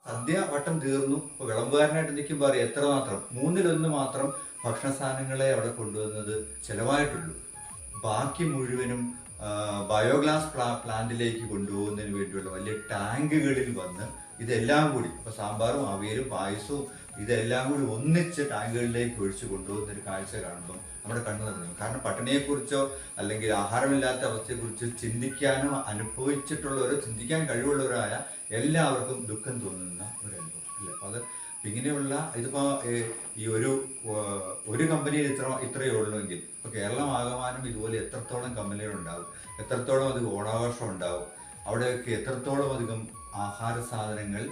സദ്യ വട്ടം തീർന്നു. ഇപ്പോൾ വിളമ്പുകാരനായിട്ട് നിൽക്കുമ്പോൾ അറിയാം എത്രമാത്രം, മൂന്നിലൊന്ന് മാത്രം ഭക്ഷണ സാധനങ്ങളെ അവിടെ കൊണ്ടുവന്നത് ചിലവായിട്ടുള്ളൂ. ബാക്കി മുഴുവനും ബയോഗ്ലാസ് പ്ലാന്റിലേക്ക് കൊണ്ടുപോകുന്നതിന് വേണ്ടിയുള്ള വലിയ ടാങ്കുകളിൽ വന്ന് ഇതെല്ലാം കൂടി, ഇപ്പോൾ സാമ്പാറും അവിയലും പായസവും ഇതെല്ലാം കൂടി ഒന്നിച്ച് ടാങ്കുകളിലേക്ക് ഒഴിച്ച് കൊണ്ടുപോകുന്ന ഒരു കാഴ്ച കാണുമ്പം നമ്മുടെ കണ്ണു നിറഞ്ഞു. കാരണം പട്ടിണിയെക്കുറിച്ചോ അല്ലെങ്കിൽ ആഹാരമില്ലാത്ത അവസ്ഥയെക്കുറിച്ചോ ചിന്തിക്കാനോ അനുഭവിച്ചിട്ടുള്ളവരോ ചിന്തിക്കാൻ കഴിവുള്ളവരായ എല്ലാവർക്കും ദുഃഖം തോന്നുന്ന ഒരു അനുഭവം അല്ലേ. അപ്പോൾ അത് ഇങ്ങനെയുള്ള ഇതിപ്പോൾ ഈ ഒരു കമ്പനിയിൽ ഇത്രയേ ഉള്ളൂവെങ്കിൽ ഇപ്പോൾ കേരളം ആകമാനം ഇതുപോലെ എത്രത്തോളം കമ്പനികളുണ്ടാവും, എത്രത്തോളം അധികം ഓണാഘോഷം ഉണ്ടാവും, അവിടെയൊക്കെ എത്രത്തോളം അധികം ആഹാര സാധനങ്ങൾ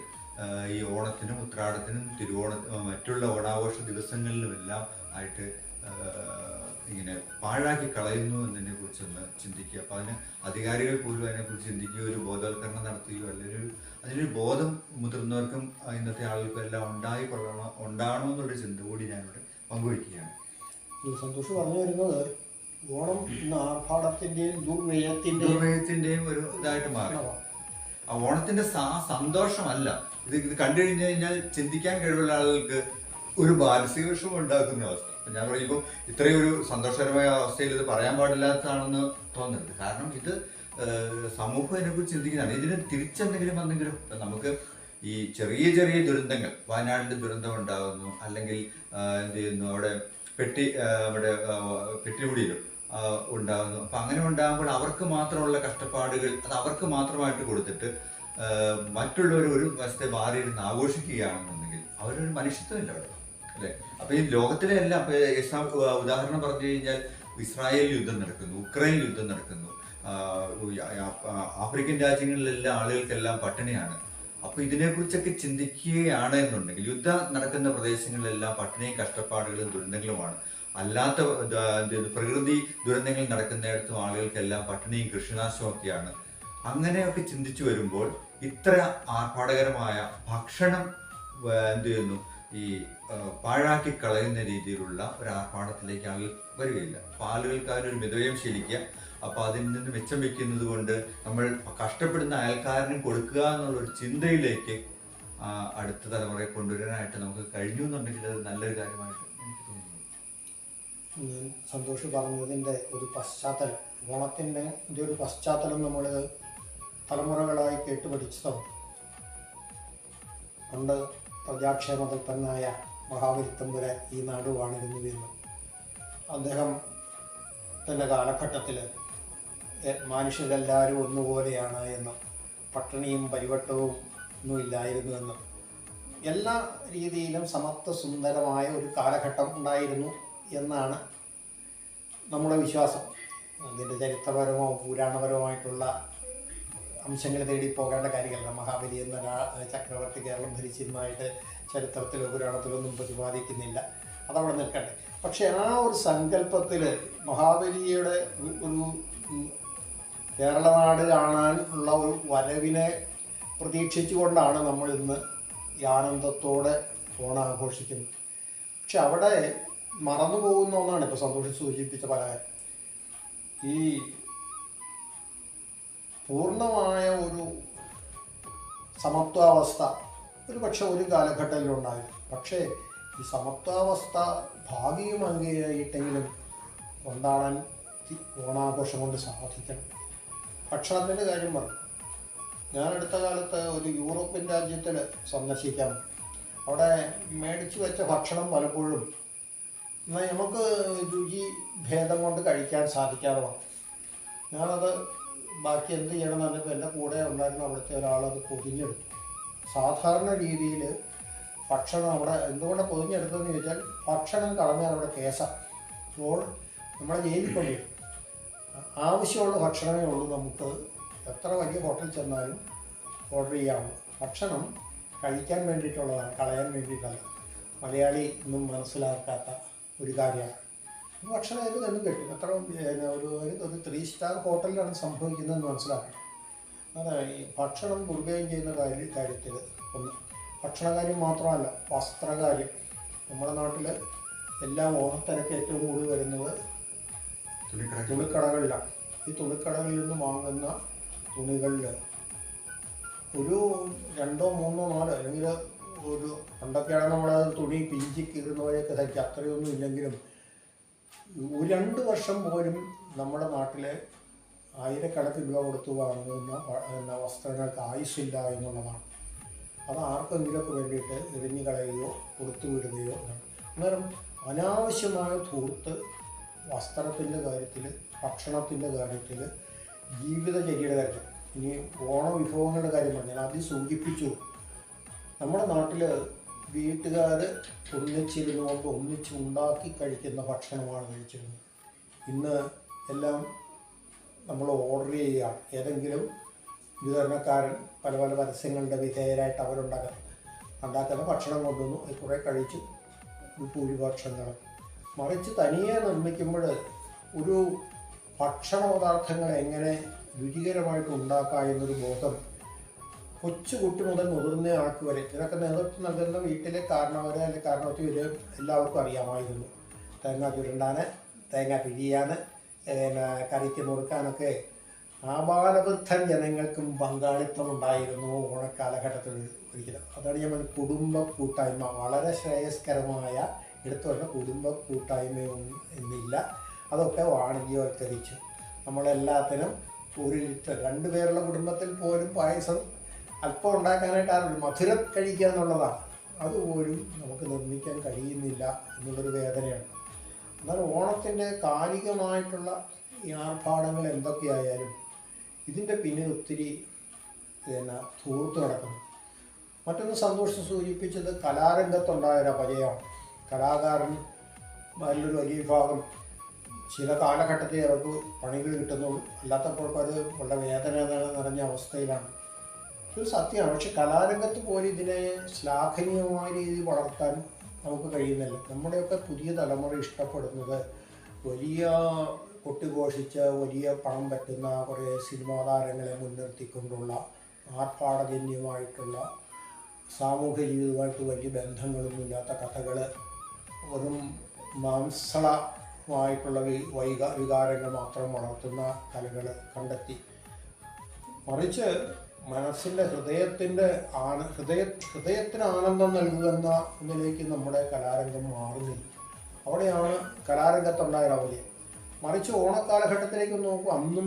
ഈ ഓണത്തിനും ഉത്രാടത്തിനും മറ്റുള്ള ഓണാഘോഷ ദിവസങ്ങളിലുമെല്ലാം ആയിട്ട് ഇങ്ങനെ പാഴാക്കി കളയുന്നു എന്നതിനെ കുറിച്ചൊന്ന് ചിന്തിക്കുക. അപ്പോൾ അതിന് അധികാരികൾ പോലും അതിനെക്കുറിച്ച് ചിന്തിക്കുകയോ ഒരു ബോധവൽക്കരണം നടത്തുകയോ അല്ലെങ്കിൽ അതിനൊരു ബോധം മുതിർന്നവർക്കും ഇന്നത്തെ ആളുകൾക്കും എല്ലാം ഉണ്ടാകണമെന്നുള്ള ചിന്ത കൂടി ഞാനിവിടെ പങ്കുവയ്ക്കുകയാണ്. സന്തോഷം പറഞ്ഞു വരുന്നത് ഓണം ഇന്ന് ആർഭാടത്തിന്റെയും ദുർവ്യയത്തിന്റെയും ഒരു ഇതായിട്ട് മാറി. ആ ഓണത്തിന്റെ സന്തോഷമല്ല ഇത് കണ്ടു കഴിഞ്ഞു കഴിഞ്ഞാൽ ചിന്തിക്കാൻ കഴിവുള്ള ആളുകൾക്ക് ഒരു മാനസിക വിഷമം ഉണ്ടാക്കുന്ന അവസ്ഥ. ഞാൻ പറയുമ്പോൾ ഇത്രയും ഒരു സന്തോഷകരമായ അവസ്ഥയിൽ ഇത് പറയാൻ പാടില്ലാത്തതാണെന്ന് തോന്നരുത്. കാരണം ഇത് സമൂഹം ഇതിനെക്കുറിച്ച് ചിന്തിക്കുന്നതാണ്. ഇതിന് തിരിച്ചെന്തെങ്കിലും വന്നെങ്കിലും നമുക്ക് ഈ ചെറിയ ചെറിയ ദുരന്തങ്ങൾ, വയനാട്ടിൽ ദുരന്തം ഉണ്ടാകുന്നു, അല്ലെങ്കിൽ എന്ത് ചെയ്യുന്നു അവിടെ പെട്ടിമുടിയിലും ഉണ്ടാകുന്നു. അപ്പം അങ്ങനെ ഉണ്ടാകുമ്പോൾ അവർക്ക് മാത്രമുള്ള കഷ്ടപ്പാടുകൾ അത് അവർക്ക് മാത്രമായിട്ട് കൊടുത്തിട്ട് മറ്റുള്ളവർ ഒരു വശത്തെ മാറിയിരുന്ന് ആഘോഷിക്കുകയാണെന്നുണ്ടെങ്കിൽ അവരൊരു മനുഷ്യത്വമില്ല അവിടെ അല്ലേ. അപ്പം ഈ ലോകത്തിലെ എല്ലാം ഉദാഹരണം പറഞ്ഞു കഴിഞ്ഞാൽ ഇസ്രായേൽ യുദ്ധം നടക്കുന്നു, ഉക്രൈൻ യുദ്ധം നടക്കുന്നു, ആഫ്രിക്കൻ രാജ്യങ്ങളിലെല്ലാം ആളുകൾക്കെല്ലാം പട്ടിണിയാണ്. അപ്പോൾ ഇതിനെക്കുറിച്ചൊക്കെ ചിന്തിക്കുകയാണ് എന്നുണ്ടെങ്കിൽ യുദ്ധം നടക്കുന്ന പ്രദേശങ്ങളിലെല്ലാം പട്ടിണിയും കഷ്ടപ്പാടുകളും ദുരന്തങ്ങളുമാണ്. അല്ലാത്ത പ്രകൃതി ദുരന്തങ്ങൾ നടക്കുന്നിടത്തും ആളുകൾക്കെല്ലാം പട്ടിണിയും കൃഷിനാശവും ഒക്കെയാണ്. അങ്ങനെയൊക്കെ ചിന്തിച്ചു വരുമ്പോൾ ഇത്ര ആർഭാടകരമായ ഭക്ഷണം എന്ത് ചെയ്യുന്നു ഈ പാഴാക്കി കളയുന്ന രീതിയിലുള്ള ഒരു ആർഭാടത്തിലേക്ക് ആളുകൾ വരികയില്ല. അപ്പോൾ ആളുകൾക്ക് അതിനൊരു മിതവ്യം ശീലിക്കുക. അപ്പോൾ അതിൽ നിന്ന് മിച്ചം വെക്കുന്നത് കൊണ്ട് നമ്മൾ കഷ്ടപ്പെടുന്ന അയൽക്കാരനും കൊടുക്കുക എന്നുള്ളൊരു ചിന്തയിലേക്ക് അടുത്ത തലമുറയെ കൊണ്ടുവരാനായിട്ട് നമുക്ക് കഴിഞ്ഞു എന്നുണ്ടെങ്കിൽ അത് നല്ലൊരു കാര്യമായിട്ട് എനിക്ക് തോന്നുന്നു. സന്തോഷ് പറഞ്ഞതിൻ്റെ ഒരു പശ്ചാത്തലം, ഓണത്തിൻ്റെ ഒരു പശ്ചാത്തലം നമ്മൾ തലമുറകളായി കേട്ടുപഠിച്ചതാണ്. പണ്ട് പ്രജാക്ഷേമതൽപ്പന്നായ മഹാബലിത്തമ്പുരാൻ ഈ നാട് വാണിരുന്നുവെന്ന് അദ്ദേഹത്തിൻ്റെ കാലഘട്ടത്തിൽ മനുഷ്യരെല്ലാവരും ഒന്നുപോലെയാണ് എന്നും പട്ടിണിയും പരിവട്ടവും ഒന്നുമില്ലായിരുന്നു എന്നും എല്ലാ രീതിയിലും സമത്വ സുന്ദരമായ ഒരു കാലഘട്ടം ഉണ്ടായിരുന്നു എന്നാണ് നമ്മുടെ വിശ്വാസം. അതിൻ്റെ ചരിത്രപരമോ പുരാണപരമായിട്ടുള്ള അംശങ്ങൾ തേടി പോകേണ്ട കാര്യങ്ങളല്ല. മഹാബലി എന്ന ചക്രവർത്തി കേരളം ഭരിച്ചിരുന്നതായിട്ട് ചരിത്രത്തിലോ പുരാണത്തിലൊന്നും പ്രതിപാദിക്കുന്നില്ല, അതവിടെ നിൽക്കട്ടെ. പക്ഷെ ആ ഒരു സങ്കല്പത്തിൽ മഹാബലിയുടെ ഒരു കേരളനാട് കാണാനുള്ള ഒരു വരവിനെ പ്രതീക്ഷിച്ചുകൊണ്ടാണ് നമ്മൾ ഇന്ന് ഈ ആനന്ദത്തോടെ ഓണാഘോഷിക്കുന്നത്. പക്ഷെ അവിടെ മറന്നു പോകുന്ന ഒന്നാണ് ഇപ്പോൾ സന്തോഷം സൂചിപ്പിച്ച പല ഈ പൂർണ്ണമായ ഒരു സമത്വാവസ്ഥ ഒരു പക്ഷെ ഒരു കാലഘട്ടത്തിലുണ്ടായിരുന്നു. പക്ഷേ ഈ സമത്വാവസ്ഥ ഭാഗികം അംഗീകരിട്ടെങ്കിലും കൊണ്ടാടാൻ ഓണാഘോഷം കൊണ്ട് സാധിക്കണം. ഭക്ഷണത്തിൻ്റെ കാര്യം പറഞ്ഞു. ഞാൻ അടുത്ത കാലത്ത് ഒരു യൂറോപ്യൻ രാജ്യത്തിൽ സന്ദർശിക്കാൻ, അവിടെ മേടിച്ചു വെച്ച ഭക്ഷണം പലപ്പോഴും നമുക്ക് രുചി ഭേദം കൊണ്ട് കഴിക്കാൻ സാധിക്കാതെ വന്നു. ഞാനത് ബാക്കി എന്ത് ചെയ്യണമെന്ന് പറഞ്ഞപ്പോൾ എൻ്റെ കൂടെ ഉണ്ടായിരുന്ന അവിടുത്തെ ഒരാളത് പൊതിഞ്ഞെടുത്തു. സാധാരണ രീതിയിൽ ഭക്ഷണം അവിടെ എന്തുകൊണ്ട് പൊതിഞ്ഞെടുത്തതെന്ന് ചോദിച്ചാൽ ഭക്ഷണം കളഞ്ഞാൽ അവിടെ കേസാണ്. അപ്പോൾ നമ്മളെ ജയിലിൽ കൊണ്ടുവരും. ആവശ്യമുള്ള ഭക്ഷണമേ ഉള്ളൂ. നമുക്ക് എത്ര വലിയ ഹോട്ടൽ ചെന്നാലും ഓർഡർ ചെയ്യാവുള്ളൂ. ഭക്ഷണം കഴിക്കാൻ വേണ്ടിയിട്ടുള്ളതാണ്, കളയാൻ വേണ്ടിയിട്ടല്ല. മലയാളി ഒന്നും മനസ്സിലാക്കാത്ത ഒരു കാര്യമാണ്. ഭക്ഷണം ഏത് തന്നെ കിട്ടും. എത്ര ഒരു 3 സ്റ്റാർ ഹോട്ടലിലാണ് സംഭവിക്കുന്നതെന്ന് മനസ്സിലാക്കണം. അതെ, ഈ ഭക്ഷണം ദുർവ്യയം ചെയ്യുന്ന കാര്യത്തിൽ ഒന്ന് ഭക്ഷണകാര്യം മാത്രമല്ല, വസ്ത്രകാര്യം. നമ്മുടെ നാട്ടിൽ എല്ലാം ഓണത്തിനൊക്കെ ഏറ്റവും കൂടുതൽ വരുന്നത് തുണിക്കടകളിലാണ്. ഈ തുണിക്കടകളിൽ നിന്ന് വാങ്ങുന്ന തുണികളിൽ ഒരു 2 3 4 അല്ലെങ്കിൽ ഒരു പണ്ടൊക്കെയാണ് നമ്മൾ തുണി പിഞ്ചി കീറുന്നവരെയൊക്കെ ധരിക്കുക, അത്രയൊന്നും ഇല്ലെങ്കിലും 2 വർഷം പോലും നമ്മുടെ നാട്ടിലെ ആയിരക്കണക്കിന് രൂപ കൊടുത്ത് വാങ്ങുന്ന വസ്ത്രങ്ങൾക്ക് ആയുസ്സില്ല എന്നുള്ളതാണ്. അത് ആർക്കെങ്കിലുമൊക്കെ വേണ്ടിയിട്ട് എറിഞ്ഞു കളയുകയോ കൊടുത്തു വിടുകയോ ആണ്. അന്നേരം അനാവശ്യമായ ധൂർത്ത് വസ്ത്രത്തിൻ്റെ കാര്യത്തിൽ, ഭക്ഷണത്തിൻ്റെ കാര്യത്തിൽ, ജീവിതചര്യയുടെ കാര്യത്തിൽ. ഇനി ഓണവിഭവങ്ങളുടെ കാര്യം പറഞ്ഞാൽ ആദ്യം സൂചിപ്പിച്ചു. നമ്മുടെ നാട്ടിൽ വീട്ടുകാർ ഒന്നിച്ചിരുന്നുകൊണ്ട് ഒന്നിച്ച് ഉണ്ടാക്കി കഴിക്കുന്ന ഭക്ഷണമാണ് കഴിച്ചിരുന്നത്. ഇന്ന് എല്ലാം നമ്മൾ ഓർഡർ ചെയ്യുകയാണ്. ഏതെങ്കിലും വിതരണക്കാരൻ പല പല പരസ്യങ്ങളുടെ വിധേയരായിട്ട് ഉണ്ടാക്കുന്ന ഭക്ഷണം കൊണ്ടുവന്നു, അത് കുറേ കഴിച്ച് ഭൂരിപക്ഷങ്ങൾ. മറിച്ച് തനിയെ നിർമ്മിക്കുമ്പോൾ ഒരു ഭക്ഷണ പദാർത്ഥങ്ങൾ എങ്ങനെ രുചികരമായിട്ട് ഉണ്ടാക്കാം എന്നൊരു ബോധം കൊച്ചുകുട്ടി മുതൽ മുതിർന്ന ആൾക്ക് വരെ, ഇതൊക്കെ നേതൃത്വം നൽകുന്ന വീട്ടിലെ കാരണവരെ അല്ലെങ്കിൽ കാരണവത്തി വരെ എല്ലാവർക്കും അറിയാമായിരുന്നു. തേങ്ങ ചുരണ്ടാന്, തേങ്ങ പിഴിയാൻ, കറിക്ക് മുറുക്കാനൊക്കെ ആബാലവൃദ്ധൻ ജനങ്ങൾക്കും പങ്കാളിത്തം ഉണ്ടായിരുന്നു ഓണക്കാലഘട്ടത്തിൽ ഒരിക്കലും. അതാണ് ഞാൻ കുടുംബ കൂട്ടായ്മ, വളരെ ശ്രേയസ്കരമായ എടുത്തു പറഞ്ഞ കുടുംബ കൂട്ടായ്മയൊന്നും എന്നില്ല. അതൊക്കെ വാണിജ്യവൽക്കരിച്ചു. നമ്മളെല്ലാത്തിനും 1 ലിറ്റർ 2 പേരുള്ള കുടുംബത്തിൽ പോലും പായസം അല്പം ഉണ്ടാക്കാനായിട്ട് ആരും മധുരം കഴിക്കുക എന്നുള്ളതാണ്. അതുപോലും നമുക്ക് നിർമ്മിക്കാൻ കഴിയുന്നില്ല എന്നുള്ളൊരു വേദനയാണ്. എന്നാൽ ഓണത്തിൻ്റെ കാലികമായിട്ടുള്ള ഈ ആർഭാടങ്ങൾ എന്തൊക്കെയായാലും ഇതിൻ്റെ പിന്നിൽ ഒത്തിരി ധൂർത്ത് നടക്കുന്നു. മറ്റൊന്ന് സന്തോഷം സൂചിപ്പിച്ചത് കലാരംഗത്തുണ്ടായൊരു അപജയമാണ്. കലാകാരന്മാരിലൊരു വലിയ വിഭാഗം ചില കാലഘട്ടത്തിൽ അവർക്ക് പണികൾ കിട്ടുന്നുള്ളൂ, അല്ലാത്തപ്പോൾ അത് വളരെ വേദന നിറഞ്ഞ അവസ്ഥയിലാണ്. ഒരു സത്യമാണ്. പക്ഷെ കലാരംഗത്ത് പോലും ഇതിനെ ശ്ലാഘനീയമായ രീതിയിൽ വളർത്താൻ നമുക്ക് കഴിയുന്നില്ല. നമ്മുടെയൊക്കെ പുതിയ തലമുറ ഇഷ്ടപ്പെടുന്നത് വലിയ കൊട്ടിഘോഷിച്ച വലിയ പണം പറ്റുന്ന കുറേ സിനിമാ താരങ്ങളെ മുൻനിർത്തിക്കൊണ്ടുള്ള ആർഭാടജന്യമായിട്ടുള്ള സാമൂഹ്യ ജീവിതമായിട്ട് വലിയ ബന്ധങ്ങളൊന്നുമില്ലാത്ത കഥകൾ, വെറും മാംസളമായിട്ടുള്ള വികാരങ്ങൾ മാത്രം വളർത്തുന്ന കലകൾ കണ്ടെത്തി. മറിച്ച് മനസ്സിൻ്റെ ഹൃദയത്തിന് ആനന്ദം നൽകുന്ന ഒന്നിലേക്ക് നമ്മുടെ കലാരംഗം മാറുന്നില്ല. അവിടെയാണ് കലാരംഗത്തുണ്ടായ അവധി. മറിച്ച് ഓണക്കാലഘട്ടത്തിലേക്ക് നോക്കും, അന്നും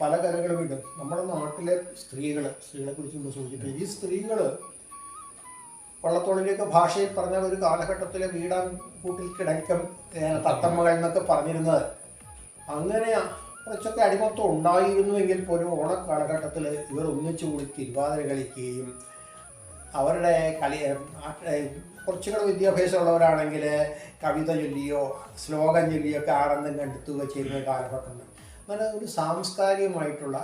പല കലകളും ഉണ്ട്. നമ്മുടെ നാട്ടിലെ സ്ത്രീകളെക്കുറിച്ച് നമ്മൾ സൂചിപ്പിക്കും. ഈ സ്ത്രീകൾ വള്ളത്തോളിൻ്റെയൊക്കെ ഭാഷയിൽ പറഞ്ഞാൽ ഒരു കാലഘട്ടത്തിലെ വീടാൻ കൂട്ടിൽ കിടക്കം തത്തമ്മകൾ എന്നൊക്കെ പറഞ്ഞിരുന്നത്. അങ്ങനെ കുറച്ചൊക്കെ അടിമത്വം ഉണ്ടായിരുന്നുവെങ്കിൽ പോലും ഓണക്കാലഘട്ടത്തിൽ ഇവർ ഒന്നിച്ചുകൂടി തിരുവാതിര കളിക്കുകയും അവരുടെ കുറച്ചുകൂടെ വിദ്യാഭ്യാസമുള്ളവരാണെങ്കിൽ കവിത ചൊല്ലിയോ ശ്ലോകം ചൊല്ലിയോ ഒക്കെ ആനന്ദം കണ്ടെത്തുക ചെയ്യുന്ന കാലഘട്ടമുണ്ട്. അങ്ങനെ ഒരു സാംസ്കാരികമായിട്ടുള്ള